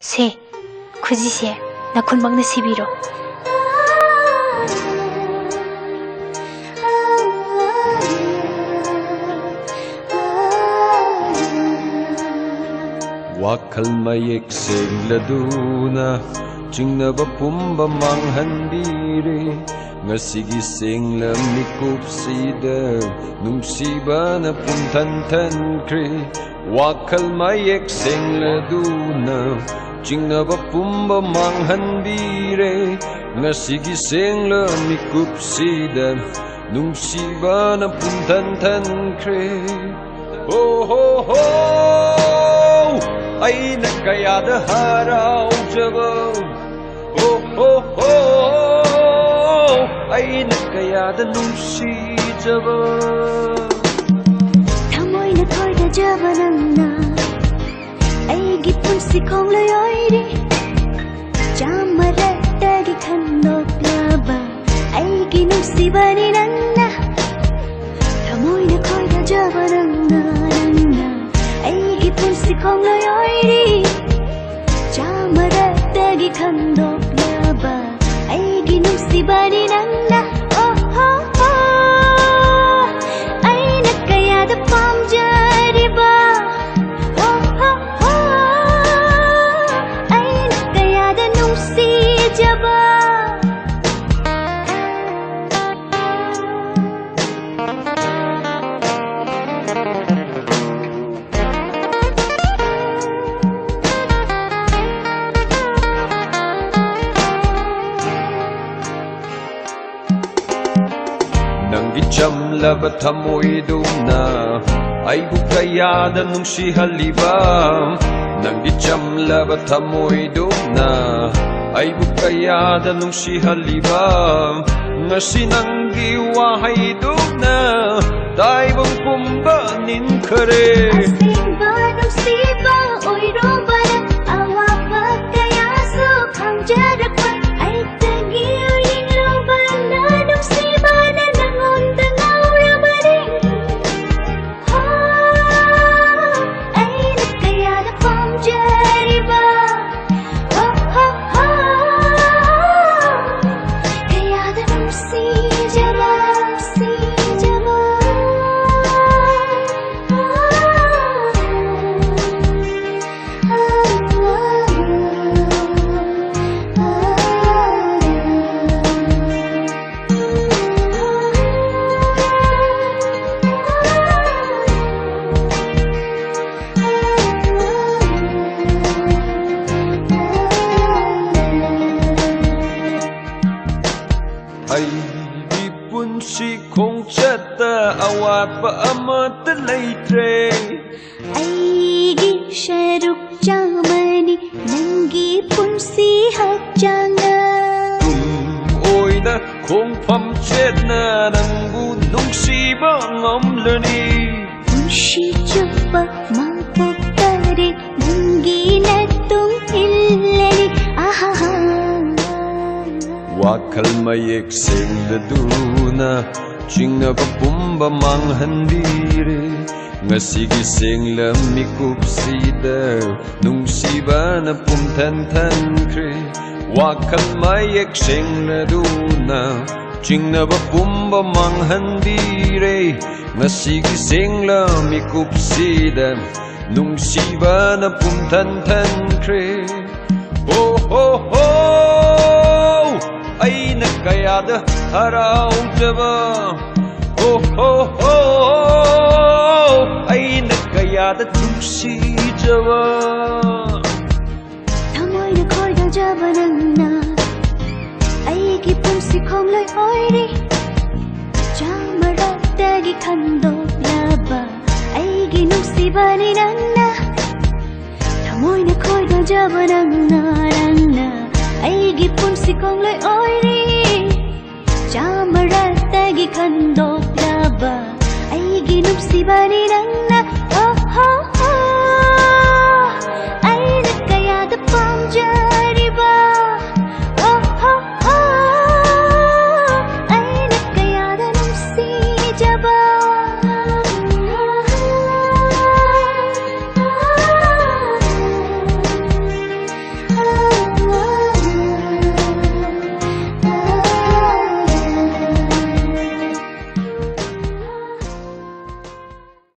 세, 구지세, 나 곤방나 시비로. Wakal mayek segladuna Jingnaba pumba manghandiri Ngasigi la mikup sida Nungsiba na puntantan kri Wakal mayek segladuna Jingnaba pumba manghandiri Ngasigi la mikup sida Nungsiba na puntantan kri Oh ho ho ay nagkayada haraw jaba oh oh oh ay nagkayada nungsi jaba thamoy na thoi da jaba nangna ay gipun si khong loy oi ri chamara tagi khanok laba ay gi nungsi bani nangna thamoy na thoi da jaba nangna ay gipun si khong loy oi ri chamara tagi khandok laba ay gi nungsi bani nangna oh oh oh ay nakayada pamjariba oh oh oh ay nakayada nungsi jaba Nanggijam laba tamoy duna ay bukayada nung si haliba Nanggijam laba tamoy duna ay bukayada nung si haliba Nga sinanggiwahay duna taibang pumbanin kare Asing ba nung siba oy robara awa pagkaya so kang jarak pa ay tagi uling robana nung siba na nangon tangaw rabaring ha ay nakayada pamjariba oh ha ha kayada nung si jaba ay di pun si kong chata awat pa amata laitre ay gi sharuk chamani nangi punsi hachanga ôi na kong pam chet na nang bu nung si ba ngom lani punsi chapa mangpokare nangi natung illani aha wakal mayek segladuna jingnaba pumba manghandiri ngasigi la mikup sida nungsiba na pumtantan kri wakal mayek segladuna jingnaba pumba manghandiri ngasigi la mikup sida nungsiba na pumtantan kri oh oh oh ay nagkayada haraw jaba oh oh oh ay nagkayada nungsi jaba thamoy na khoi da jaba nangna ay gi punsi khong loy oi ri chamara tagi khandok laba ay gi nungsi bani nangna thamoy na khoi da jaba nangna ay gi punsi khong loy oi ri chamara tagi khandok laba ay gi nungsi bani nangna